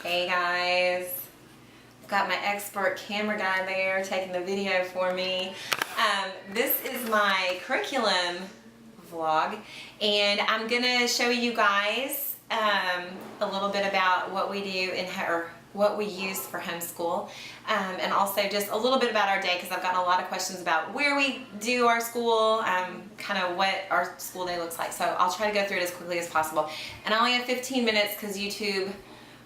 Hey guys, I've got my expert camera guy there taking the video for me. This is my curriculum vlog, and I'm gonna show you guys a little bit about what we do or what we use for homeschool, and also just a little bit about our day, because I've gotten a lot of questions about where we do our school, kind of what our school day looks like. So I'll try to go through it as quickly as possible. And I only have 15 minutes because YouTube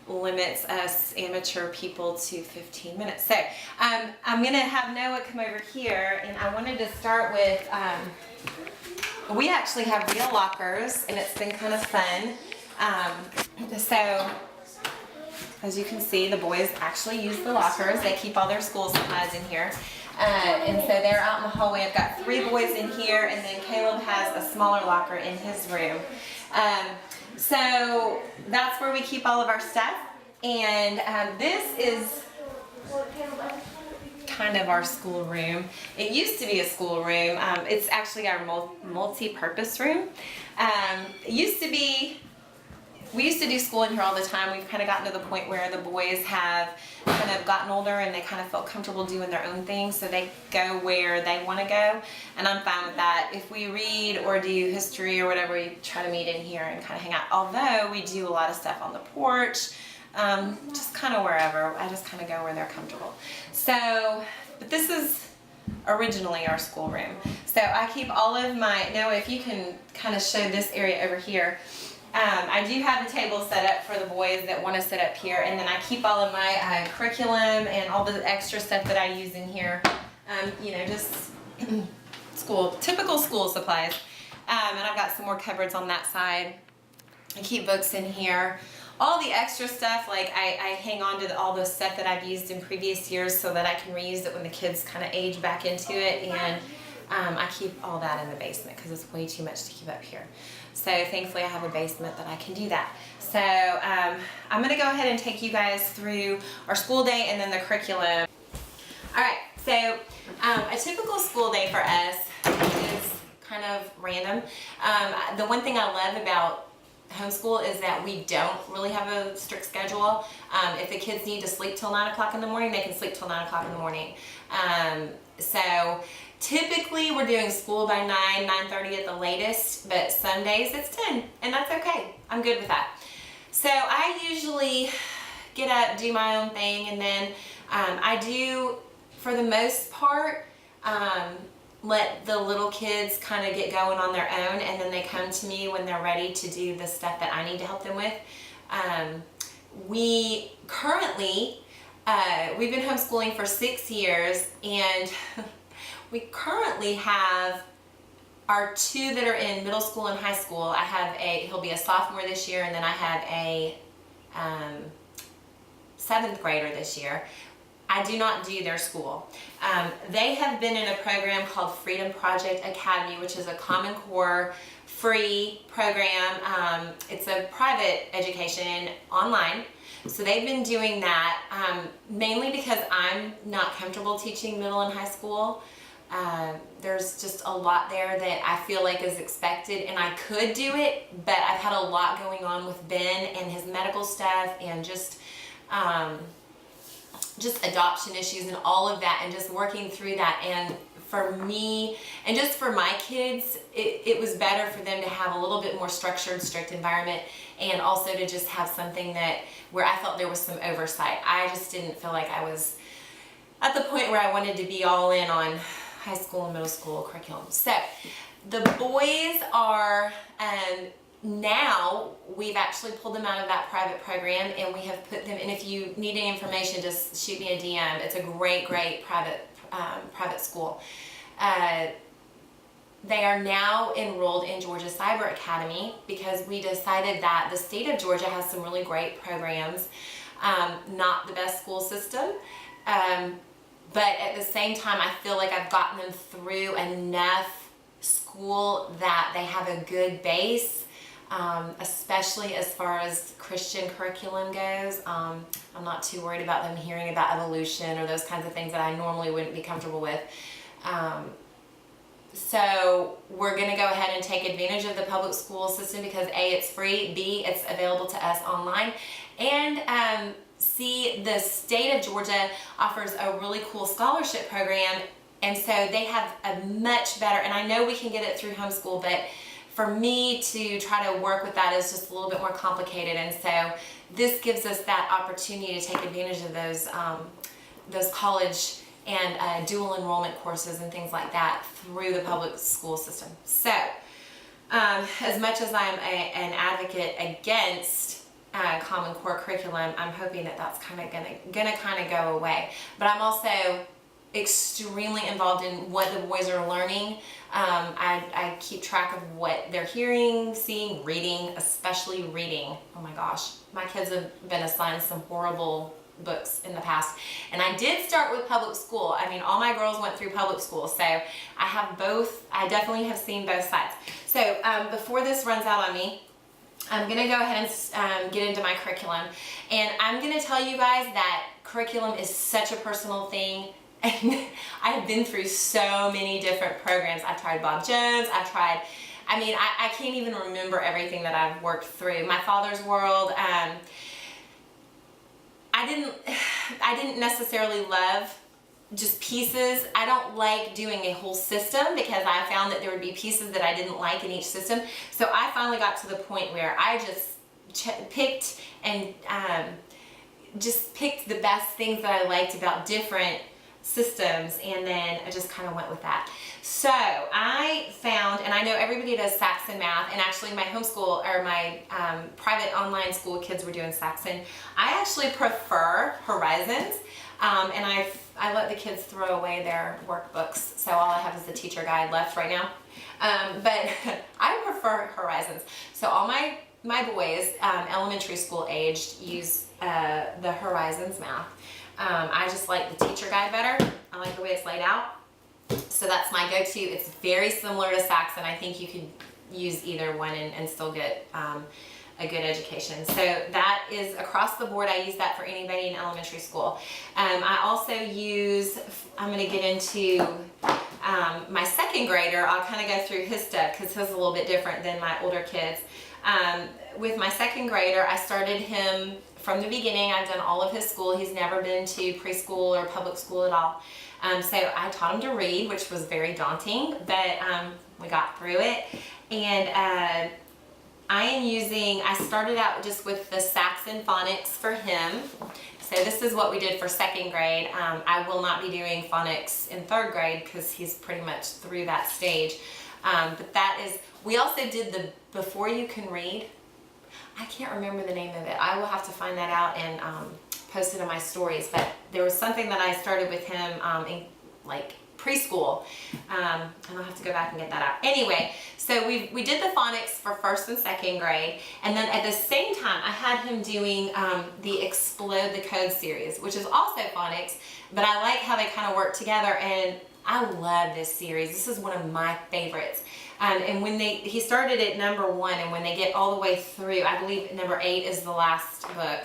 limits us amateur people to 15 minutes. So I'm gonna have Noah come over here, and I wanted to start with, we actually have real lockers, and it's been kind of fun. So as you can see, the boys actually use the lockers. They keep all their school supplies in here. And so they're out in the hallway. I've got 3 boys in here, and then Caleb has a smaller locker in his room. So that's where we keep all of our stuff. And this is kind of our school room. It used to be a school room. It's actually our multi-purpose room. We used to do school in here all the time. We've kind of gotten to the point where the boys have kind of gotten older and they kind of felt comfortable doing their own thing, so they go where they want to go, and I'm fine with that. If we read or do history or whatever, we try to meet in here and kind of hang out. Although we do a lot of stuff on the porch, just kind of wherever. I just kind of go where they're comfortable. So, but this is originally our school room. So I keep all of my, Noah, if you can kind of show this area over here. I do have a table set up for the boys that want to sit up here, and then I keep all of my curriculum and all the extra stuff that I use in here, you know, just typical school supplies. And I've got some more cupboards on that side. I keep books in here. All the extra stuff, like I hang on to all the stuff that I've used in previous years so that I can reuse it when the kids kind of age back into it, and I keep all that in the basement because it's way too much to keep up here. So thankfully I have a basement that I can do that. So I'm going to go ahead and take you guys through our school day and then the curriculum. Alright, so a typical school day for us is kind of random. The one thing I love about homeschool is that we don't really have a strict schedule. If the kids need to sleep till 9 o'clock in the morning, they can sleep till 9 o'clock in the morning. So typically we're doing school by 9:30 at the latest, but some days it's 10, and that's okay. I'm good with that. So I usually get up, do my own thing, and then I do, for the most part, let the little kids kind of get going on their own, and then they come to me when they're ready to do the stuff that I need to help them with. We currently, we've been homeschooling for 6 years, and we currently have our 2 that are in middle school and high school. I have he'll be a sophomore this year, and then I have a 7th grader this year. I do not do their school. They have been in a program called Freedom Project Academy, which is a Common Core free program. It's a private education online. So they've been doing that mainly because I'm not comfortable teaching middle and high school. There's just a lot there that I feel like is expected, and I could do it, but I've had a lot going on with Ben and his medical stuff, and just adoption issues and all of that, and just working through that. And for me, and just for my kids, it was better for them to have a little bit more structured, strict environment, and also to just have something where I felt there was some oversight. I just didn't feel like I was at the point where I wanted to be all in on high school and middle school curriculum. So the boys are, now we've actually pulled them out of that private program, and we have put them, and if you need any information, just shoot me a DM. It's a great private school. They are now enrolled in Georgia Cyber Academy because we decided that the state of Georgia has some really great programs. Not the best school system, but at the same time I feel like I've gotten them through enough school that they have a good base, especially as far as Christian curriculum goes. I'm not too worried about them hearing about evolution or those kinds of things that I normally wouldn't be comfortable with. So we're going to go ahead and take advantage of the public school system because A, it's free, B, it's available to us online, and see the state of Georgia offers a really cool scholarship program, and so they have a much better, and I know we can get it through homeschool, but for me to try to work with that is just a little bit more complicated, and so this gives us that opportunity to take advantage of those college and dual enrollment courses and things like that through the public school system. So as much as I'm an advocate against Common Core curriculum, I'm hoping that that's kind of gonna kind of go away. But I'm also extremely involved in what the boys are learning. I keep track of what they're hearing, seeing, reading, especially reading. Oh my gosh, my kids have been assigned some horrible books in the past, and I did start with public school. I mean, all my girls went through public school, so I have both. I definitely have seen both sides. So before this runs out on me, I'm gonna go ahead and get into my curriculum, and I'm gonna tell you guys that curriculum is such a personal thing. And I have been through so many different programs. I've tried Bob Jones, I can't even remember everything that I've worked through. My Father's World, I didn't necessarily love just pieces. I don't like doing a whole system because I found that there would be pieces that I didn't like in each system. So I finally got to the point where I just picked and just picked the best things that I liked about different systems, and then I just kind of went with that. So I found, and I know everybody does Saxon math, and actually my homeschool or my private online school kids were doing Saxon. I actually prefer Horizons, and I let the kids throw away their workbooks, so all I have is the teacher guide left right now. But I prefer Horizons. So all my boys, elementary school aged, use the Horizons math. I just like the teacher guide better. I like the way it's laid out. So that's my go-to. It's very similar to Saxon. I think you could use either one and still get a good education. So that is across the board. I use that for anybody in elementary school. I also use, I'm going to get into my second grader. I'll kind of go through his stuff because his is a little bit different than my older kids. With my second grader, I started him from the beginning. I've done all of his school. He's never been to preschool or public school at all. So I taught him to read, which was very daunting, but we got through it. And I started out just with the Saxon Phonics for him. So this is what we did for second grade. I will not be doing phonics in third grade because he's pretty much through that stage. But that is, we also did the Before You Can Read. I can't remember the name of it. I will have to find that out and post it in my stories. But there was something that I started with him in like preschool, and I'll have to go back and get that out. Anyway, so we did the phonics for first and second grade, and then at the same time I had him doing the Explode the Code series, which is also phonics, but I like how they kind of work together, and I love this series. This is one of my favorites. And when he started at number 1, and when they get all the way through, I believe number 8 is the last book.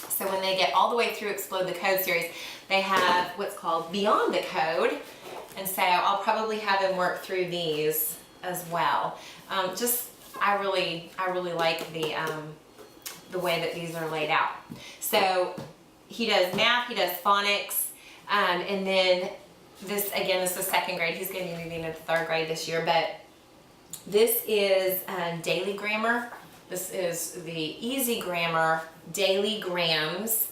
So when they get all the way through Explode the Code series, they have what's called Beyond the Code. And so I'll probably have him work through these as well. I really like the way that these are laid out. So he does math, he does phonics, and then this is second grade. He's going to be moving into third grade this year, but this is daily grammar. This is the Easy Grammar Daily Grams.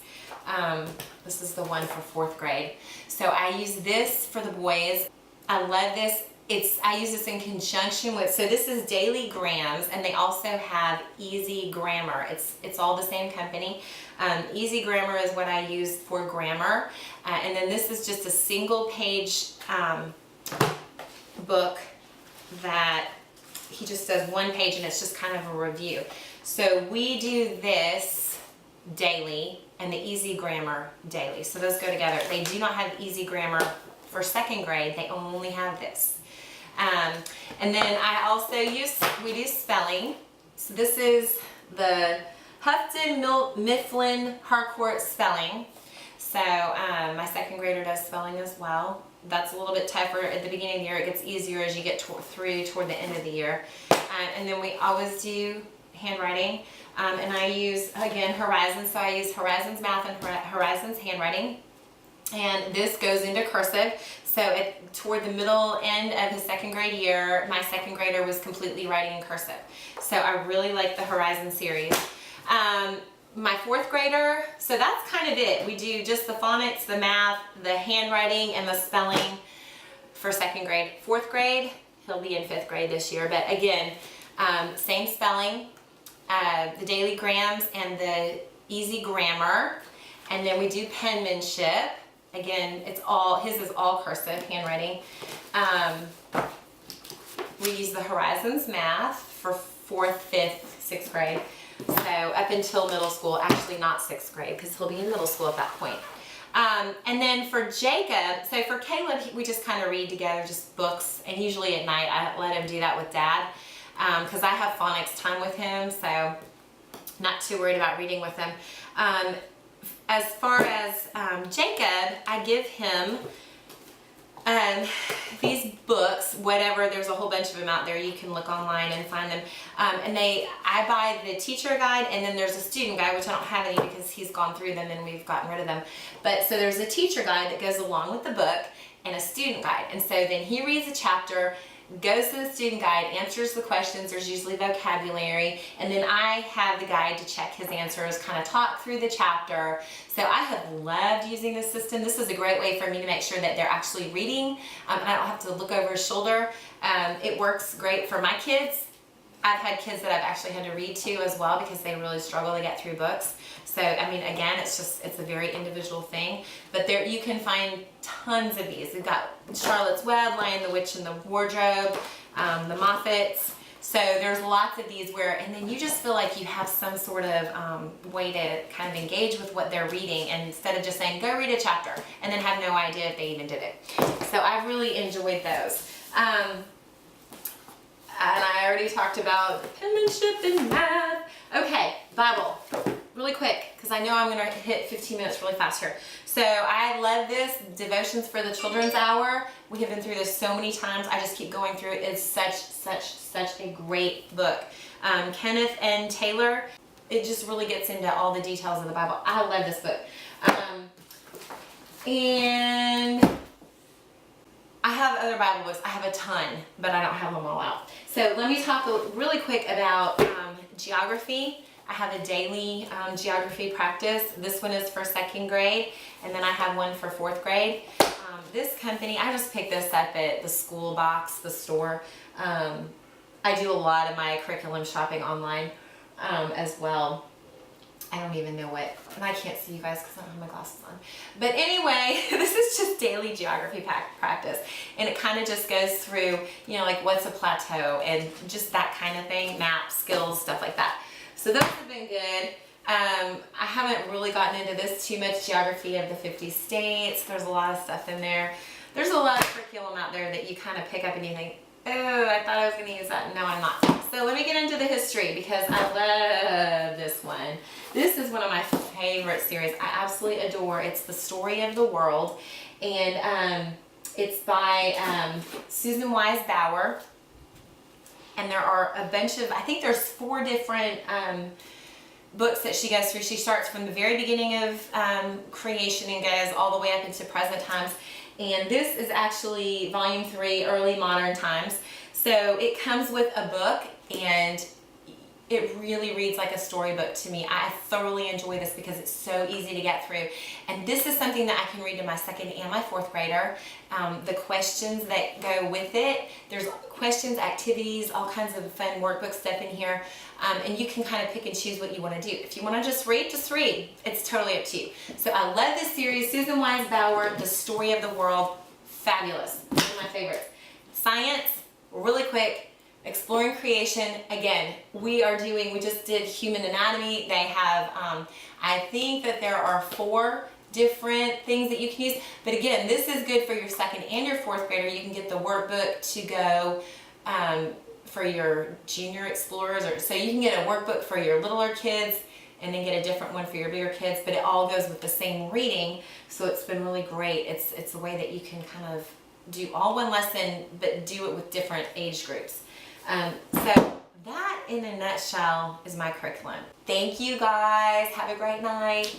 This is the one for fourth grade. So I use this for the boys. I love this. I use this in conjunction with, so this is Daily Grams, and they also have Easy Grammar. It's all the same company. Easy Grammar is what I use for grammar. And then this is just a single page book that he just does one page, and it's just kind of a review. So we do this daily and the Easy Grammar daily. So those go together. They do not have Easy Grammar for second grade. They only have this. And then I also we do spelling. So this is the Houghton Mifflin Harcourt spelling. So my second grader does spelling as well. That's a little bit tougher at the beginning of the year. It gets easier as you get toward the end of the year. And then we always do handwriting. And I use, again, Horizons. So I use Horizons Math and Horizons Handwriting. And this goes into cursive. So toward the middle end of his second grade year, my second grader was completely writing in cursive. So I really like the Horizon series. My fourth grader, so that's kind of it. We do just the phonics, the math, the handwriting, and the spelling for second grade. Fourth grade, he'll be in fifth grade this year, but again, same spelling, the daily grams and the easy grammar, and then we do penmanship. Again, his is all cursive handwriting. We use the Horizons Math for fourth, fifth, sixth grade. So up until middle school, actually not sixth grade because he'll be in middle school at that point. And then for Jacob, so for Caleb, we just kind of read together, just books, and usually at night I let him do that with Dad because I have phonics time with him, so not too worried about reading with him. As far as Jacob, I give him these books, whatever, there's a whole bunch of them out there. You can look online and find them. And I buy the teacher guide, and then there's a student guide, which I don't have any because he's gone through them and we've gotten rid of them. But so there's a teacher guide that goes along with the book and a student guide. And so then he reads a chapter, goes to the student guide, answers the questions, there's usually vocabulary, and then I have the guide to check his answers, kind of talk through the chapter. So I have loved using this system. This is a great way for me to make sure that they're actually reading, and I don't have to look over his shoulder. It works great for my kids. I've had kids that I've actually had to read to as well because they really struggle to get through books. So, I mean, again, it's a very individual thing. But there, you can find tons of these. We've got Charlotte's Web, Lion, the Witch, and the Wardrobe, the Moffats. So there's lots of these and then you just feel like you have some sort of way to kind of engage with what they're reading, and instead of just saying, go read a chapter, and then have no idea if they even did it. So I've really enjoyed those. And I already talked about penmanship and math. Okay, Bible, really quick, because I know I'm going to hit 15 minutes really fast here. So I love this, Devotions for the Children's Hour. We have been through this so many times. I just keep going through it. It's such a great book. Kenneth and Taylor, it just really gets into all the details of the Bible. I love this book. And I have other Bible books. I have a ton, but I don't have them all out. So let me talk really quick about geography. I have a daily geography practice. This one is for second grade, and then I have one for fourth grade. This company, I just picked this up at the school box, the store. I do a lot of my curriculum shopping online as well. I don't even know what, and I can't see you guys because I don't have my glasses on. But anyway, this is just daily geography practice. And it kind of just goes through, you know, like what's a plateau and just that kind of thing, maps, skills, stuff like that. So those have been good. I haven't really gotten into this too much, geography of the 50 states. There's a lot of stuff in there. There's a lot of curriculum out there that you kind of pick up and you think, oh, I thought I was going to use that. No, I'm not. So let me get into the history because I love this one. This is one of my favorite series. I absolutely adore. It's The Story of the World, and it's by Susan Wise Bauer. And there are a bunch of, I think there's 4 different books that she goes through. She starts from the very beginning of creation and goes all the way up into present times. And this is actually volume 3, Early Modern Times. So it comes with a book, and it really reads like a storybook to me. I thoroughly enjoy this because it's so easy to get through. And this is something that I can read to my second and my fourth grader. The questions that go with it, there's questions, activities, all kinds of fun workbook stuff in here. And you can kind of pick and choose what you want to do. If you want to just read, just read. It's totally up to you. So I love this series. Susan Wise Bauer, The Story of the World, fabulous. One of my favorites. Science, really quick. Exploring creation, again, we just did human anatomy. They have, I think that there are 4 different things that you can use. But again, this is good for your second and your fourth grader. You can get the workbook to go for your junior explorers, or so you can get a workbook for your littler kids and then get a different one for your bigger kids, but it all goes with the same reading. So it's been really great. It's a way that you can kind of do all one lesson, but do it with different age groups. So that in a nutshell is my curriculum. Thank you guys. Have a great night.